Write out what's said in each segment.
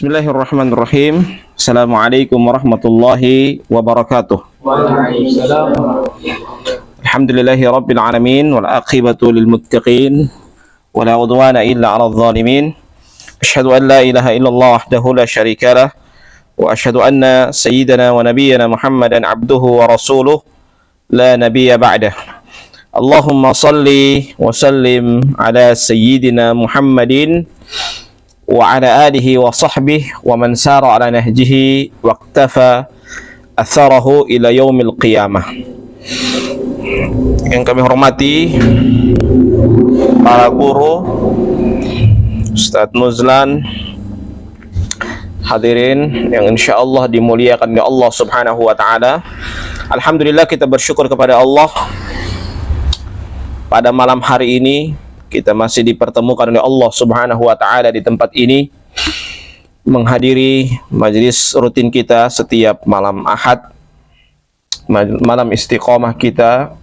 Bismillahirrahmanirrahim. Assalamualaikum warahmatullahi wabarakatuh. Waalaikumsalam. Alhamdulillahi rabbil alamin wal aqibatu lil muttaqin wala udwana illa 'alal zalimin. Asyhadu an la ilaha illallah wahdahu la syarika lah wa asyhadu anna sayyidana wa nabiyyana Muhammadan abduhu wa rasuluh la nabiyya ba'dah. Allahumma salli wa sallim ala sayyidina Muhammadin wa ala alihi wa sahbihi wa man sara ala nahjihi wa iktafa atharahu ila yaumil qiyamah. Yang kami hormati para guru, Ustadz Nuzlan, hadirin yang insyaallah dimuliakan oleh Allah Subhanahu wa taala. Alhamdulillah, kita bersyukur kepada Allah pada malam hari ini kita masih dipertemukan oleh Allah Subhanahu wa taala di tempat ini menghadiri majelis rutin kita setiap malam Ahad, malam istiqomah kita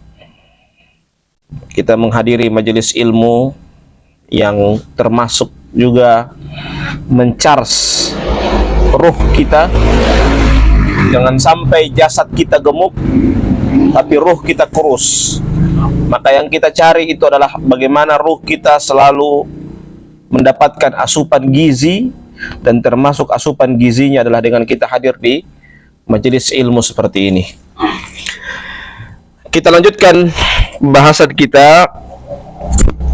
menghadiri majelis ilmu yang termasuk juga mencharge ruh kita. Jangan sampai jasad kita gemuk tapi ruh kita kurus. Maka yang kita cari itu adalah bagaimana ruh kita selalu mendapatkan asupan gizi, dan termasuk asupan gizinya adalah dengan kita hadir di majelis ilmu seperti ini. Kita lanjutkan bahasan kita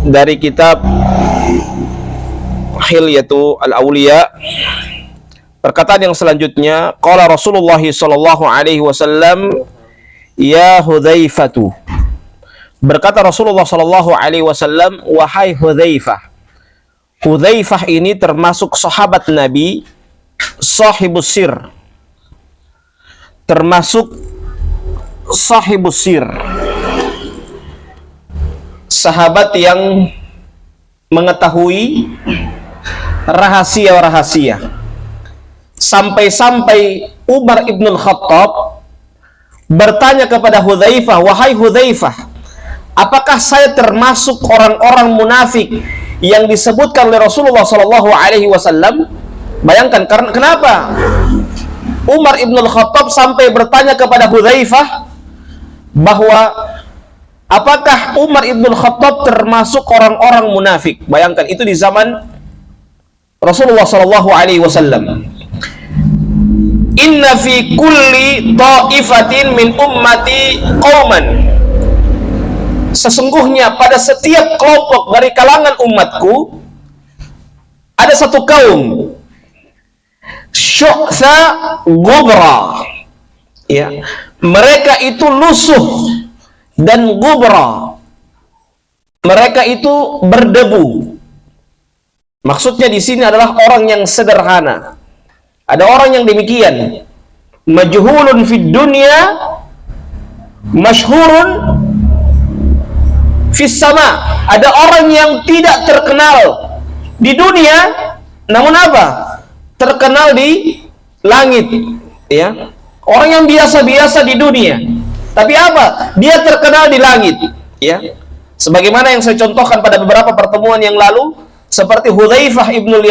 dari kitab Hilyatul Auliya. Perkataan yang selanjutnya, qala Rasulullah sallallahu alaihi wasallam, ya Hudzaifatu. Berkata Rasulullah sallallahu alaihi wasallam, wahai Hudzaifah. Hudzaifah ini termasuk sahabat Nabi, sahibus sir. Termasuk sahibus sir. Sahabat yang mengetahui rahasia-rahasia. Sampai-sampai Umar ibn Khattab bertanya kepada Hudzaifah, wahai Hudzaifah, apakah saya termasuk orang-orang munafik yang disebutkan oleh Rasulullah sallallahu alaihi wasallam? Bayangkan, karena kenapa Umar ibn Khattab sampai bertanya kepada Hudzaifah bahwa apakah Umar ibn Khattab termasuk orang-orang munafik? Bayangkan, itu di zaman Rasulullah sallallahu alaihi wasallam. Inna fi kulli ta'ifatin min ummati qauman. Sesungguhnya pada setiap kelompok dari kalangan umatku ada satu kaum, syu'tha gubra, ya, mereka itu lusuh dan gubra, mereka itu berdebu. Maksudnya di sini adalah orang yang sederhana. Ada orang yang demikian, majhulun fid dunya, masyhurun fis sama. Ada orang yang tidak terkenal di dunia, namun apa? Terkenal di langit, ya. Orang yang biasa-biasa di dunia, tapi apa? Dia terkenal di langit, ya. Sebagaimana yang saya contohkan pada beberapa pertemuan yang lalu, seperti Hudzaifah ibnu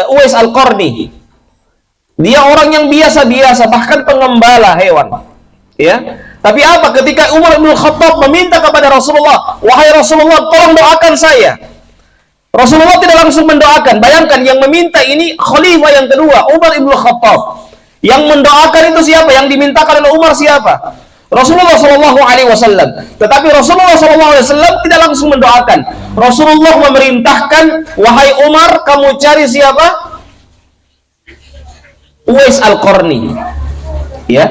Uwais Al-Qarni. Dia orang yang biasa-biasa, bahkan pengembala hewan, ya. Tapi apa? Ketika Umar bin Khattab meminta kepada Rasulullah, wahai Rasulullah, tolong doakan saya. Rasulullah tidak langsung mendoakan. Bayangkan, yang meminta ini khalifah yang kedua, Umar bin Khattab. Yang mendoakan itu siapa? Yang dimintakan oleh Umar siapa? Rasulullah sallallahu alaihi wasallam. Tetapi Rasulullah sallallahu alaihi wasallam tidak langsung mendoakan. Rasulullah memerintahkan, wahai Umar, kamu cari siapa? Uwais Al-Qarni, ya.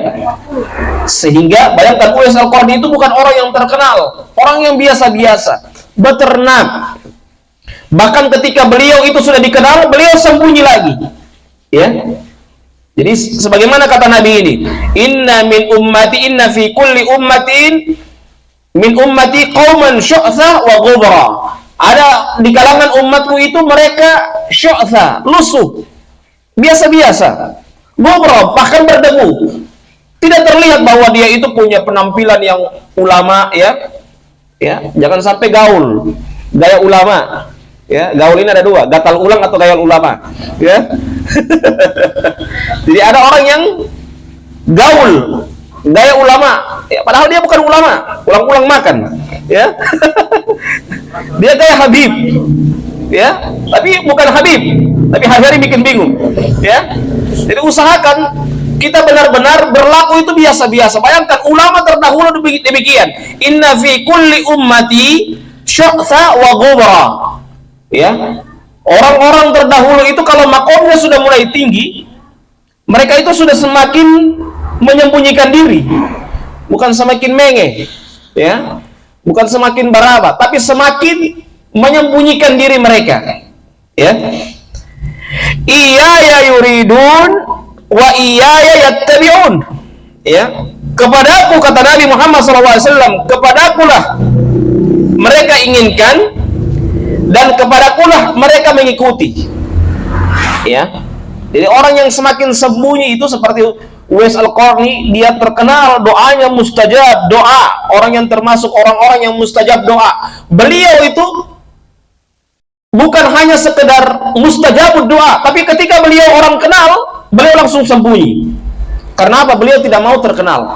Sehingga bayangkan, Uwais Al-Qarni itu bukan orang yang terkenal, orang yang biasa-biasa, beternak. Bahkan ketika beliau itu sudah dikenal, beliau sembunyi lagi, ya. Jadi sebagaimana kata Nabi ini, inna fi kulli ummatin min ummati qauman syu'tha wa ghubra. Ada di kalangan umatku itu mereka syu'tha, lusuh, biasa-biasa, ghubra, bahkan berdebu. Tidak terlihat bahwa dia itu punya penampilan yang ulama, ya. Jangan sampai gaul, gaya ulama. Ya, gaul ini ada dua, gatal ulang atau gaya ulama. Ya. Jadi ada orang yang gaul, gaya ulama, ya, padahal dia bukan ulama, ulang-ulang makan, ya. Dia gaya Habib, ya, tapi bukan Habib, tapi hari-hari bikin bingung, ya. Jadi usahakan kita benar-benar berlaku itu biasa-biasa. Bayangkan ulama terdahulu demikian. Inna fi kulli ummati syu'tha wa ghubra. Ya. Orang-orang terdahulu itu kalau makomnya sudah mulai tinggi, mereka itu sudah semakin menyembunyikan diri. Bukan semakin menge, ya. Bukan semakin baraba, tapi semakin menyembunyikan diri mereka. Ya. Iyaya yuridun wa iyaya yattabi'un. Ya. Kepadaku, kata Nabi Muhammad SAW, kepadakulah mereka inginkan dan kepadakulah mereka mengikuti. Ya. Jadi orang yang semakin sembunyi itu seperti Uwais Al-Qarni, dia terkenal doanya mustajab, doa orang yang termasuk orang-orang yang mustajab doa. Beliau itu bukan hanya sekedar mustajab doa, tapi ketika beliau orang kenal, beliau langsung sembunyi. Karena apa? Beliau tidak mau terkenal.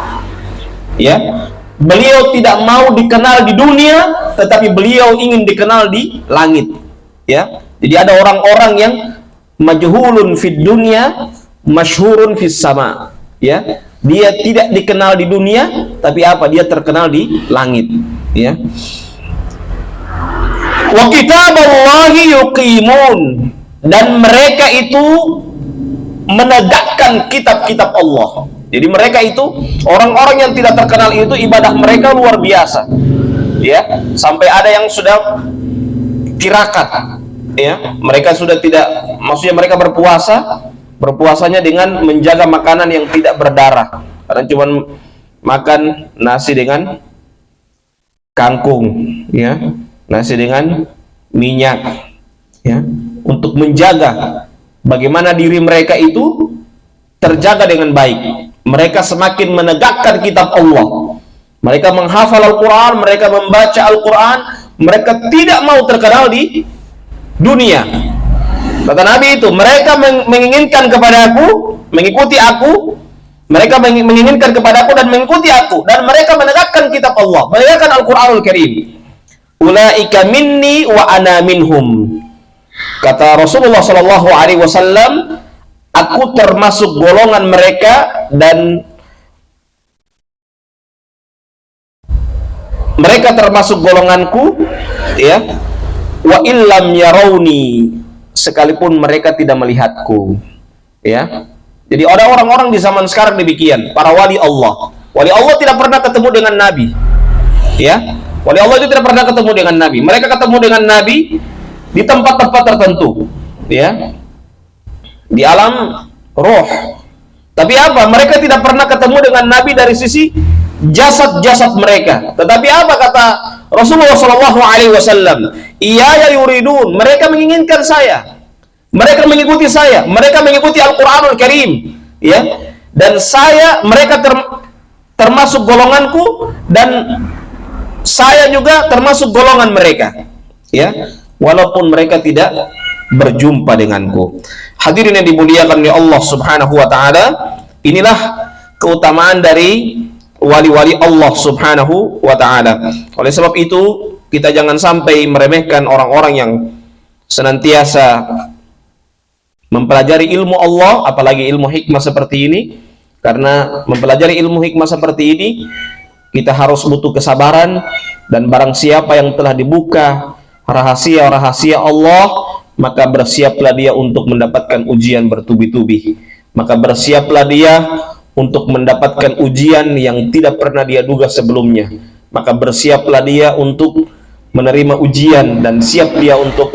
Ya. Beliau tidak mau dikenal di dunia, tetapi beliau ingin dikenal di langit. Ya. Jadi ada orang-orang yang majhulun fid dunya, masyhurun fis sama. Ya. Dia tidak dikenal di dunia, tapi apa? Dia terkenal di langit. Ya. Wa kitaballahi yuqimun, dan mereka itu menegakkan kitab-kitab Allah. Jadi mereka itu orang-orang yang tidak terkenal itu ibadah mereka luar biasa. Ya, sampai ada yang sudah tirakat. Ya, mereka sudah tidak, maksudnya mereka berpuasanya dengan menjaga makanan yang tidak berdarah. Karena cuma makan nasi dengan kangkung, ya. Nasi dengan minyak, ya, untuk menjaga bagaimana diri mereka itu terjaga dengan baik. Mereka semakin menegakkan kitab Allah. Mereka menghafal Al-Quran, mereka membaca Al-Quran, mereka tidak mau terkenal di dunia. Kata Nabi itu, mereka menginginkan kepadaku, mengikuti aku, mereka menginginkan kepadaku dan mengikuti aku, dan mereka menegakkan kitab Allah, menegakkan Al-Quranul Karim. Ulaika minni wa ana minhum. Kata Rasulullah SAW, aku termasuk golongan mereka dan mereka termasuk golonganku, ya. Wa illam yarawni, sekalipun mereka tidak melihatku, ya. Jadi ada orang-orang di zaman sekarang demikian, para wali Allah. Wali Allah tidak pernah ketemu dengan Nabi, ya. Wali Allah itu tidak pernah ketemu dengan Nabi. Mereka ketemu dengan Nabi di tempat-tempat tertentu, ya, di alam roh. Tapi apa? Mereka tidak pernah ketemu dengan Nabi dari sisi jasad-jasad mereka. Tetapi apa kata Rasulullah SAW? Iyaya yuridun, mereka menginginkan saya, mereka mengikuti saya, mereka mengikuti Al-Quranul Karim, ya. Dan saya, mereka termasuk golonganku, dan saya juga termasuk golongan mereka, ya. Walaupun mereka tidak berjumpa denganku. Hadirin yang dimuliakan oleh Allah Subhanahu wa taala, inilah keutamaan dari wali-wali Allah Subhanahu wa taala. Oleh sebab itu, kita jangan sampai meremehkan orang-orang yang senantiasa mempelajari ilmu Allah, apalagi ilmu hikmah seperti ini. Karena mempelajari ilmu hikmah seperti ini, kita harus butuh kesabaran, dan barang siapa yang telah dibuka rahasia-rahasia Allah, maka bersiaplah dia untuk mendapatkan ujian bertubi-tubi. Maka bersiaplah dia untuk mendapatkan ujian yang tidak pernah dia duga sebelumnya. Maka bersiaplah dia untuk menerima ujian, dan siap dia untuk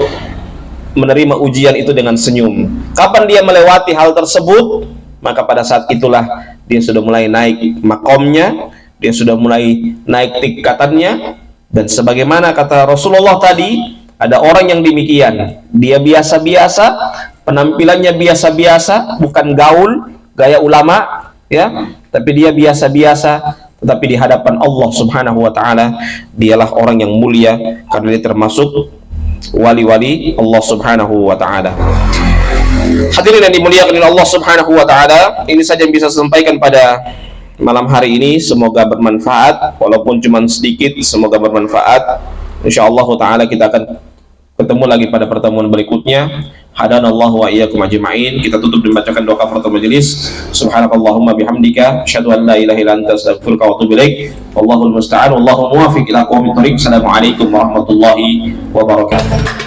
menerima ujian itu dengan senyum. Kapan dia melewati hal tersebut, maka pada saat itulah dia sudah mulai naik makomnya, dia sudah mulai naik tingkatannya. Dan sebagaimana kata Rasulullah tadi, ada orang yang demikian, dia biasa-biasa, penampilannya biasa-biasa, bukan gaul, gaya ulama, ya, tapi dia biasa-biasa, tetapi di hadapan Allah Subhanahu wa taala dialah orang yang mulia, karena dia termasuk wali-wali Allah Subhanahu wa taala. Hadirin yang dimuliakan oleh Allah Subhanahu wa taala, ini saja yang bisa saya sampaikan pada malam hari ini. Semoga bermanfaat, walaupun cuma sedikit, semoga bermanfaat. Insyaallah taala kita akan ketemu lagi pada pertemuan berikutnya. Hadanallahu wa iyyakum ajma'in. Kita tutup dengan membacakan doa kafaratul majelis. Subhanakallahumma bihamdika asyhadu an la ilaha illa anta astaghfiruka wa atubu ilaik. Wallahul musta'an wallahu muwaffiq ila aqwamit thoriq. Assalamualaikum warahmatullahi wabarakatuh.